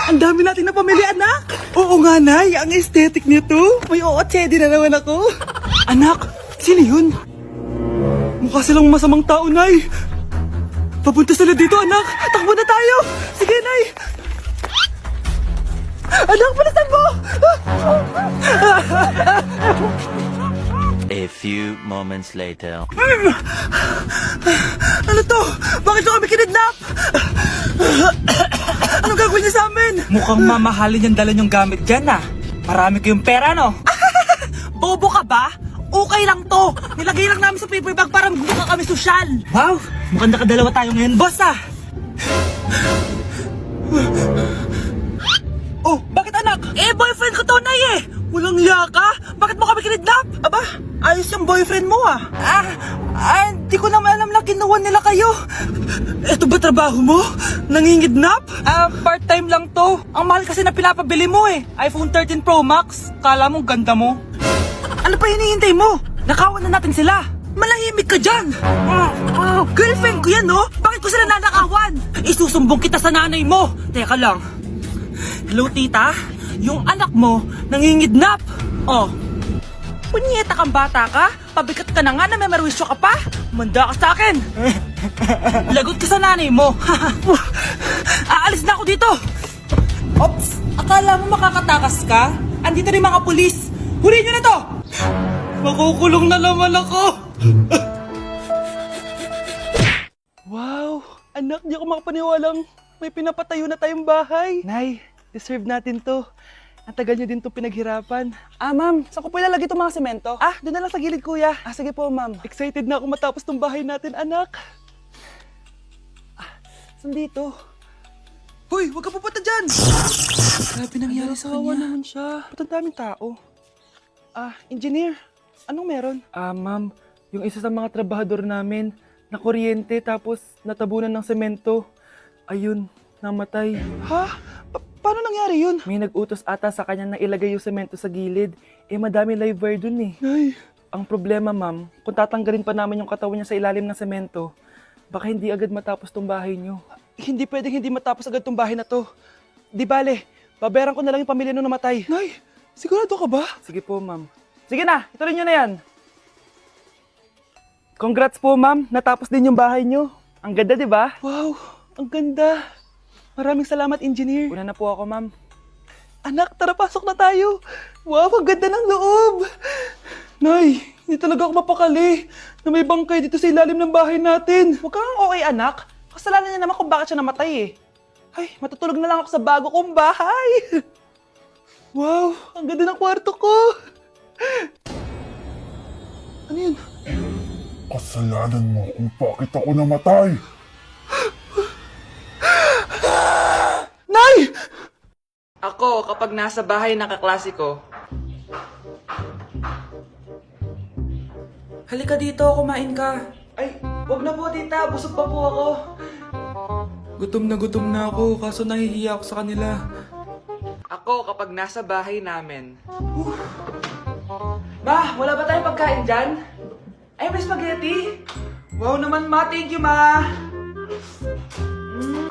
Ang dami natin na pamilya, anak! Oo nga, Nay. Ang aesthetic nito. May ootsedi na naman ako. Anak, sino yun? Mukha silang masamang tao, Nay. Papunta sila dito, anak. Takbo na tayo. Sige, Nay. Anak, palitan mo! A few moments later. Ano to? Bakit nyo kami kinidnap? Anong gagawin niya sa amin? Mukhang mamahalin yung dala nyong gamit dyan ah. Marami kayong pera, no? Bobo ka ba? Okay lang to. Nilagay lang namin sa paper bag para magbuka kami sosyal. Wow! Mukhang nakadalawa tayo ngayon, boss ah! Oh, bakit anak? Eh, boyfriend ko to, Nay eh. Walang hiya ka? Bakit mo kami kinidnap? Aba, ayos yung boyfriend mo ah. Di ko naman alam na kinuha nila kayo. Ito ba trabaho mo? Nangingidnap? Part-time lang to. Ang mahal kasi na pinapabili mo eh. iPhone 13 Pro Max. Kala mo ganda mo. Ano pa hinihintay mo? Nakawan na natin sila. Malahimik ka dyan. Girlfriend ko yan, no? Bakit ko sila nanakawan? Isusumbong kita sa nanay mo. Teka lang. Hello, tita? Yung anak mo nangingidnap. Oh. Punyeta kang bata ka? Pabigat ka na nga na may marwisyo ka pa? Manda ka sa akin. Lagot ka sa nanay mo. Aalis na ako dito. Ops! Akala mo makakatakas ka? Andito rin mga pulis. Huli nyo na to! Makukulong na naman ako. Wow, anak, di ako makapaniwalang may pinapatayo na tayong bahay. Nay, deserve natin to. Ang tagal niyo din to pinaghirapan. Ma'am, saan ko po ilalagay itong mga semento? Doon na lang sa gilid, kuya. Sige po, ma'am. Excited na ako matapos tong bahay natin, anak. Saan dito? Hoy, huwag ka pupunta dyan! Grabe nangyari sa kanya. Naman siya. Ba't ang daming tao? Engineer, anong meron? Ma'am, yung isa sa mga trabahador namin, nakuryente tapos natabunan ng semento. Ayun, namatay. Ha? Paano nangyari yun? May nag-utos ata sa kanya na ilagay yung semento sa gilid. Madami live wire dun eh. Nay. Ang problema, ma'am, kung tatanggalin pa namin yung katawan niya sa ilalim ng semento, baka hindi agad matapos tong bahay niyo. Hindi pwedeng hindi matapos agad tong bahay na to. Di bale, babayaran ko na lang yung pamilya nung namatay. Nay, sigurado ka ba? Sige po, ma'am. Sige na, ituloy niyo na yan. Congrats po, ma'am. Natapos din yung bahay niyo. Ang ganda, di ba? Wow, ang ganda. Maraming salamat, engineer. Una na po ako, ma'am. Anak, tara pasok na tayo. Wow, ang ganda ng loob. Nay, hindi talaga ako mapakali na may bangkay dito sa ilalim ng bahay natin. Huwag kang okay, anak. Kasalanan niya naman kung bakit siya namatay eh. Ay, matutulog na lang ako sa bago kong bahay. Wow, ang ganda ng kwarto ko. Ano yun? Kasalanan mo kung bakit ako namatay. Nay! Ako, kapag nasa bahay ng kaklase ko, halika dito, kumain ka. Ay, wag na po tita, busog pa po ako. Gutom na ako, kaso nahihiya ako sa kanila. Ako, kapag nasa bahay namin. Ma, wala ba tayong pagkain dyan? Ay, may spaghetti? Wow naman, ma. Thank you, ma.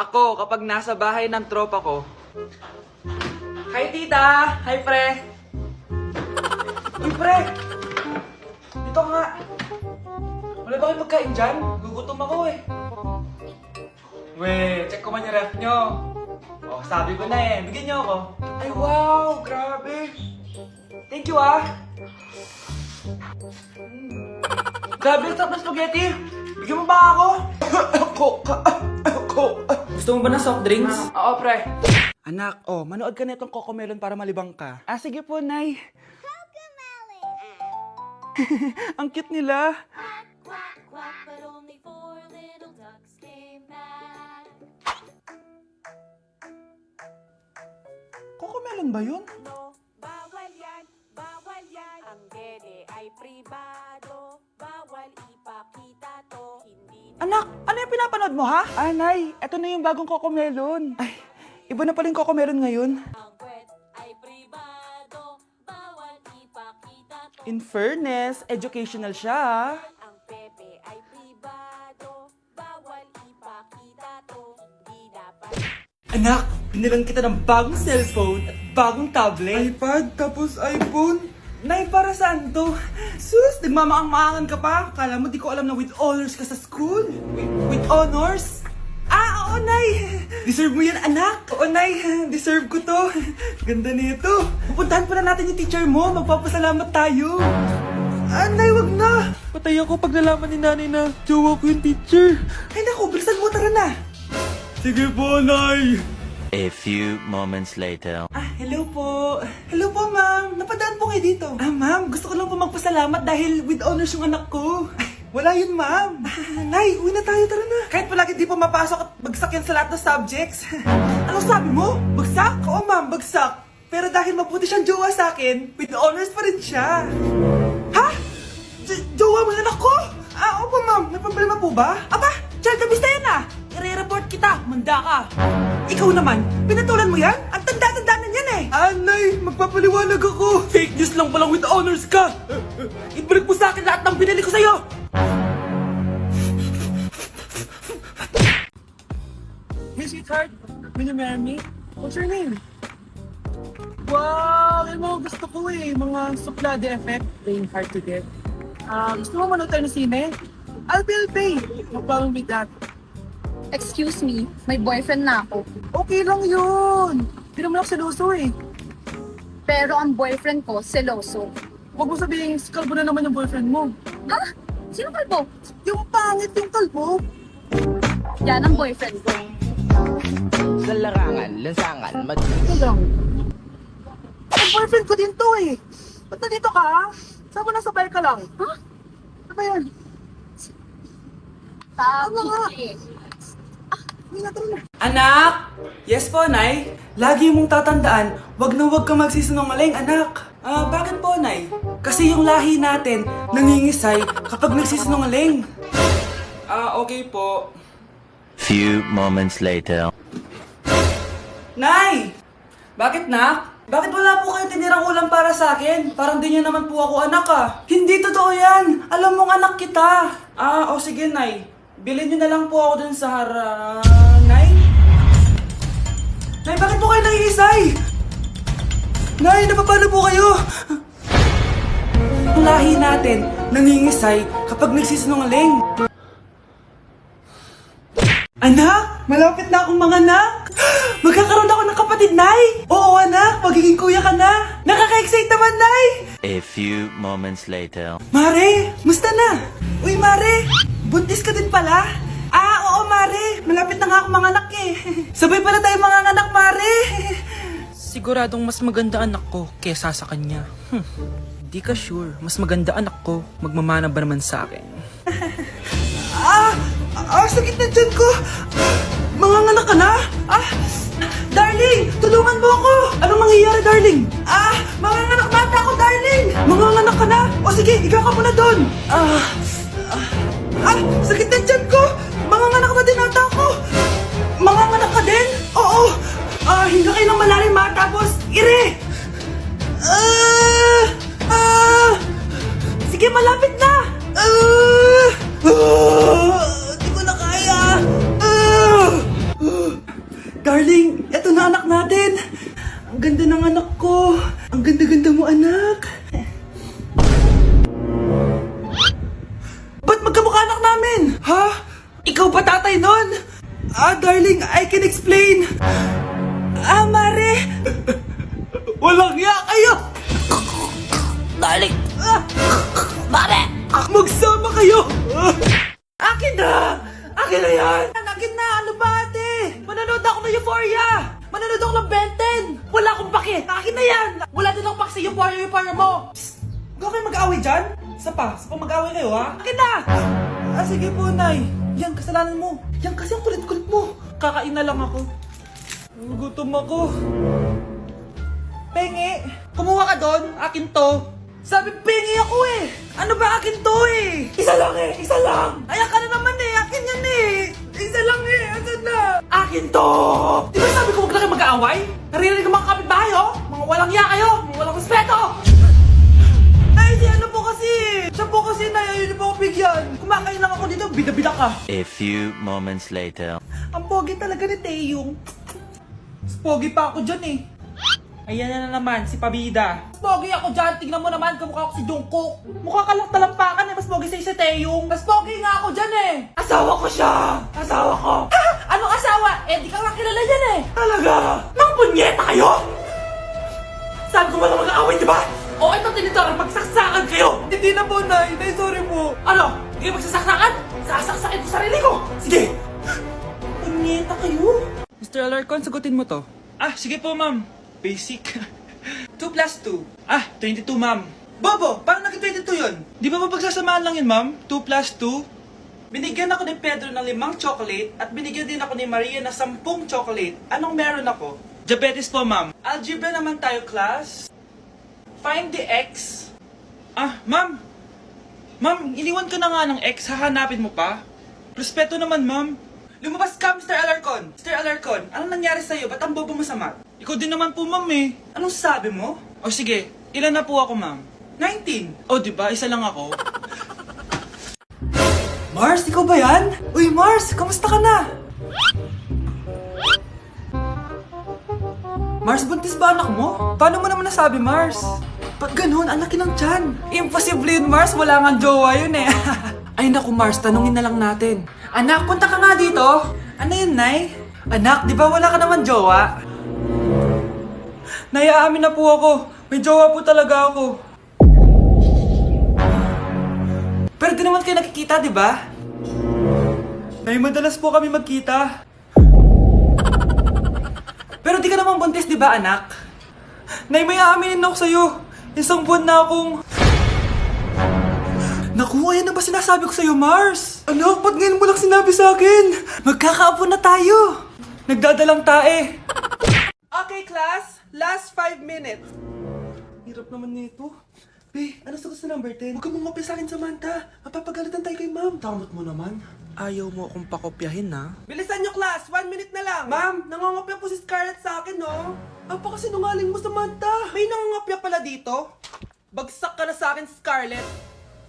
Ako, kapag nasa bahay ng tropa ko. Hi, tita. Hi, pre. Uy, pre. Dito nga. Wala ba kayong pagkain dyan? Gugutom ako eh. We, check ko man yung ref nyo. Oh, sabi ko na eh. Bigyan nyo ako. Ay, wow. Grabe. Thank you, ah. Grabe, ang sarap ng spaghetti. Bigyan mo ba ako? Gusto mo ba ng soft drinks? Oo, pre. Anak, manood ka na itong Cocomelon para malibang ka. Sige po, Nay. Ang cute nila. Quack, quack, but only four little ducks came back. Cocomelon ba yun? No, bawal yan, bawal yan. Ang dede ay pribado, bawal ipakita to. Hindi Anak, ano yung pinapanood mo, ha? Nay, eto na yung bagong Cocomelon. Ay, iba na pala yung Cocomelon ngayon. ang kwet ay pribado, bawal ipakita to. In fairness, educational siya, ha? Ang pepe ay pribado, bawal ipakita to. Hindi dapat Anak, Binilang kita ng bagong cellphone at bagong tablet. iPad, tapos iPhone. Nay, para saan to? Sus, nagmamaang-maangan ka pa? Kala mo di ko alam na with honors ka sa school? With honors? Oo, Nay! Deserve mo yan, anak! Oo, Nay! Deserve ko to! Ganda nito! Pupuntahan pa na natin yung teacher mo! Magpapasalamat tayo! Nay, wag na! Patay ako pag nalaman ni nanay na jowa ko yung teacher. Ay, naku, bilisan mo, tara na! Sige po, Nay. A few moments later. Hello po. Hello po, ma'am. Napadaan po kayo dito. Ma'am, gusto ko lang po magpasalamat dahil with honors yung anak ko. Wala yun, ma'am. Nay, uwi na tayo, tara na. Kahit palagi di po mapasok at bagsak yan sa lahat ng subjects. Anong sabi mo? Bagsak? Oo, ma'am, bagsak. Pero dahil mabuti siyang jowa sa akin, with honors pa rin siya. Ha? Jowa mo yung anak ko? Opo, ma'am. May problema po ba? Aba, child abuse na yan I-report kita. Manda ka. Ikaw naman, pinatulan mo yan? Ang tanda-tanda na yan Anay, magpapaliwanag ako. Fake news lang palang with honors ka! Ibalik mo sa akin lahat ng binili ko sa'yo! Hey, sweetheart. Will you marry me? What's your name? Wow, alam mo, gusto ko mga suplade effect, playing hard to get. Gusto mo manood tayo ng sine? I'll pay. No problem with that. Excuse me, may boyfriend na ako. Okay lang yun. Hindi naman ako seloso Pero ang boyfriend ko, seloso. Huwag mo sabihin, kalbo na naman yung boyfriend mo. Ha? Sino kalbo? Yung pangit yung kalbo. Yan ang boyfriend ko. Sa larangan, lansangan, Ito lang. Ang boyfriend ko din to Ba't nandito ka? Saan mo nasabay ka lang? Ha? Ano ba yan? Tama nga. Anak! Yes po, Nay. Lagi mong tatandaan, wag na wag kang magsisinungaling, anak. Bakit po, Nay? Kasi yung lahi natin nangingisay kapag nagsisinungaling. Okay po. Few moments later. Nay! Bakit, nak? Bakit wala po kayong tinirang ulam para sa akin? Parang di niyo naman po ako anak Hindi totoo yan! Alam mong anak kita! Sige, Nay. Bilhin niyo na lang po ako dun sa Nay? Nay, bakit po kayo nangiisay? Nay, napapano po kayo? Ang lahi natin nangingisay kapag nagsisinungaling. Anak, malapit na akong manganak. Magkakaroon ako ng kapatid, Nay. Oo, anak, magiging kuya ka na. Nakaka-excite naman, Nay. A few moments later. Mare, musta na? Uy, Mare, buntis ka din pala? Oo, Mare. Malapit na nga akong manganak Sabay pala tayo manganak, Mare. Siguradong mas maganda anak ko kesa sa kanya. Di ka sure, mas maganda anak ko, magmamana ba naman sa akin? Sakit na dyan ko. Manganganak ka na? Darling, tulungan mo ako. Anong mangyayari, darling? Manganganak na ata ako, darling. Manganganak ka na? O sige, ikaw ka muna doon. Sakit na dyan ko. Manganganak na din ata ako. Manganganak ka din? Oo. Hinga kayo ng malalim tapos ire. Sige, malapit na. Di ko na kaya. Darling, eto na anak natin. Ang ganda ng anak ko. Ang ganda-ganda mo, anak. Ba't magkamukha anak namin? Ha? Ikaw ba tatay nun? Darling, I can explain. Mare. Walang hiya kayo. Darling. Mare. Magsama kayo. Akin na. Akin na yan. Akin na. Ano ba, ate? Manonood ako ng Euphoria. Manonood ako ng Ben 10. Wala akong pake. Akin na yan. Wala din akong pake sa Euphoria mo. Psst. Huwag kayo mag-away dyan. Isa pa mag-away kayo, ha? Akin na. Sige po, Nay. Yan, kasalanan mo. Yan kasi ang kulit-kulit mo. Kakain na lang ako. Gutom ako. Pengi, kumuha ka doon. Akin to. Sabi, pengi ako Ano ba akin to Isa lang isa lang. Ayan ka na naman akin yan Isa lang asan na? Akin to. Di ba sabi ko huwag lang kayo mag-aaway? Naririnig ang mga kapitbahay Mga walang iya kayo. Mga walang respeto. Ay, di ano po kasi. Siya po kasi ayaw niyo po ako bigyan. Kumakain lang ako dito, bida-bida ka. A few moments later. Ang pogi talaga ni Taeyong. Pogi pa ako dyan eh. Ayan na naman, si Pabida. Mas pogi ako dyan, tignan mo naman, kamukha ako si Jungkook. Mukha ka lang talampakan eh, mas pogi sa'yo si Taeyong. Mas pogi nga ako dyan eh. Asawa ko siya! Asawa ko! Ha? Anong asawa? Eh, di ka nga kilala yan eh. Talaga? Mga punyeta kayo? Sabi ko walang mag-aaway, di ba? O ito tinitara, magsaksakan kayo! Hindi na po, Nay. Nay, sorry po. Ano? Hindi kayo magsasaksakan? Sasaksakin ko sarili ko! Sige! Punyeta kayo? Mr. Alarcon, sagutin mo to. Ah, sige po, ma'am. Basic. 2 plus 2. Ah, 22, ma'am. Bobo, paano naging 22 yun? Di ba mapagsasamaan lang yun, ma'am? 2 plus 2? Binigyan ako ni Pedro ng 5 chocolate at binigyan din ako ni Maria ng 10 chocolate. Anong meron ako? Diabetes po, ma'am. Algebra naman tayo, class. Find the x. Ah, ma'am. Ma'am, iniwan ka na nga ng x. Hahanapin mo pa? Respeto naman, ma'am. Lumabas ka, Mr. Alarcon. Mr. Alarcon, anong nangyari sa'yo? Ba't ang bobo mo sa math? Ikaw din naman po, ma'am eh. Anong sabi mo? O sige, ilan na po ako, ma'am? 19. O, diba? Isa lang ako. Mars, ikaw ba yan? Uy, Mars, kamusta ka na? Mars, buntis ba anak mo? Paano mo naman nasabi, Mars? Ba't ganun? Ang laki ng tiyan. Imposible yun, Mars. Wala nga jowa yun eh. Ay naku, Mars, tanungin na lang natin. Anak, punta ka nga dito. Ano yun, Nay? Anak, di ba wala ka naman jowa? Nay, aamin na po ako. May jowa po talaga ako. Pero di naman kayo nakikita, di ba? Nay, madalas po kami magkita. Pero di ka naman buntis, di ba, anak? Nay, may aaminin ako sa'yo. Isang buwan na akong... Naku, ayan na ba sinasabi ko sa'yo, Mars? Anak, ba't ngayon mo lang sinabi sa akin? Magkakaapo na tayo. Nagdadalang tae. Okay, class. Last 5 minutes. Hirap naman nito. Be, ano sagot sa number 10? Huwag ka mong mapya sa akin, Samantha. Mapapagalitan tayo kay ma'am. Tamot mo naman. Ayaw mo akong pakopyahin, ha? Bilisan nyo, class! 1 minute na lang! Ma'am, nangangopya po si Scarlett sa akin, no? Apakasinungaling mo, Samantha! May nangangopya pala dito? Bagsak ka na sa akin, Scarlett!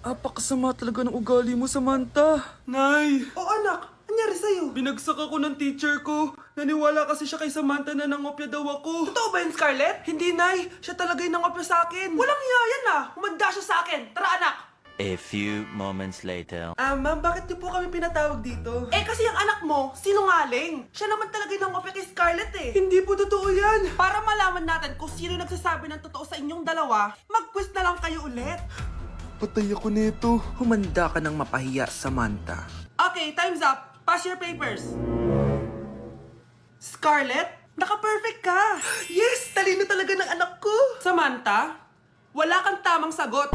Apakasama talaga ng ugali mo, Samantha! Nay! O anak, anyari sa'yo? Binagsak ako ng teacher ko. Naniwala kasi siya kay Samantha na nangopya daw ako. Totoo ba yun, Scarlett? Hindi, Nay. Siya talaga yung nangopya sa akin. Walang iya yan, ah! Humanda siya sa akin! Tara, anak! A few moments later. Ma'am, bakit niyo po kami pinatawag dito? Eh, kasi yung anak mo, sinungaling. Siya naman talaga yung nangopya kay Scarlett eh. Hindi po totoo yan. Para malaman natin kung sino nagsasabi ng totoo sa inyong dalawa, mag-quiz na lang kayo ulit. Patay ako nito. Humanda ka ng mapahiya, Samantha. Okay, time's up. Pass your papers. Scarlett, naka-perfect ka. Yes, talino talaga ng anak ko. Samantha, wala kang tamang sagot.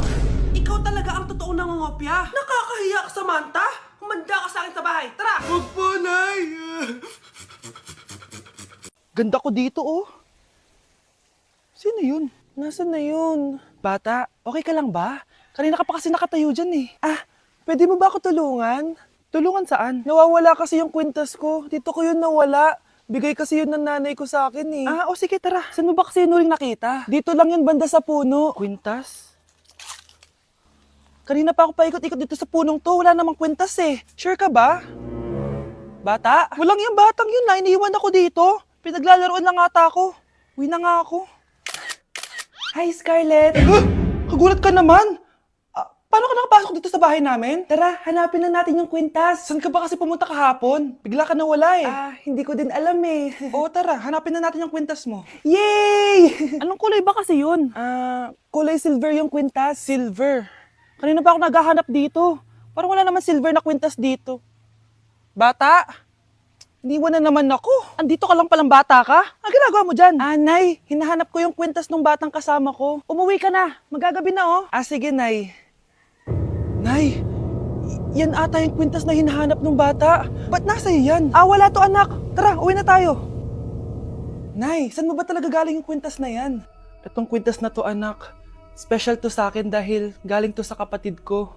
Ikaw talaga ang totoong nangongopya. Nakakahiya ka, Samantha. Humanda ka sa akin sa bahay. Tara! Huwag po, Nay. Ganda ko dito, oh. Sino yun? Nasaan na yun? Bata, okay ka lang ba? Kanina ka pa kasi nakatayo dyan eh. Pwede mo ba ako tulungan? Tulungan saan? Nawawala kasi yung kwintas ko. Dito ko yun nawala. Bigay kasi yun ng nanay ko sa akin eh. O sige, tara. Saan mo ba kasi yun uling nakita? Dito lang yun, banda sa puno. Kwintas? Kanina pa ako paikot-ikot dito sa punong to. Wala namang kwintas eh. Sure ka ba? Bata? Walang yung batang yun na. Iniwan ako dito. Pinaglalaroan lang ata ako. Uwi na nga ako. Hi, Scarlett! Kagulat ka naman! Paano ka nakapasok dito sa bahay namin? Tara, hanapin na natin yung kwintas. Saan ka ba kasi pumunta kahapon? Bigla ka nawala eh. Hindi ko din alam eh. Oo, tara, hanapin na natin yung kwintas mo. Yay! Anong kulay ba kasi yun? Kulay silver yung kwintas. Silver? Kanina pa ako naghahanap dito. Parang wala naman silver na kwintas dito. Bata! Iniwan na naman ako. Andito ka lang palang bata ka? Ang ginagawa mo dyan? Nay, hinahanap ko yung kwintas ng batang kasama ko. Umuwi ka na. Magagabi na oh. Sige, Nay. Nay, yan ata yung kwintas na hinahanap ng bata. Ba't nasa iyo yan? Wala to anak. Tara, uwi na tayo. Nay, saan mo ba talaga galing yung kwintas na yan? Itong kwintas na to anak, special to sa akin dahil galing to sa kapatid ko.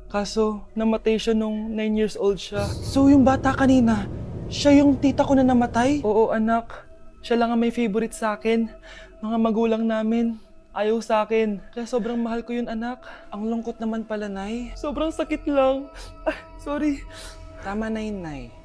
Kaso, namatay siya nung 9 years old siya. So yung bata kanina, siya yung tita ko na namatay? Oo anak, siya lang ang may favorite sa akin. Mga magulang namin. Ayaw sa akin. Kaya sobrang mahal ko yun, anak. Ang lungkot naman pala, Nay. Sobrang sakit lang. Sorry. Tama na yun, Nay.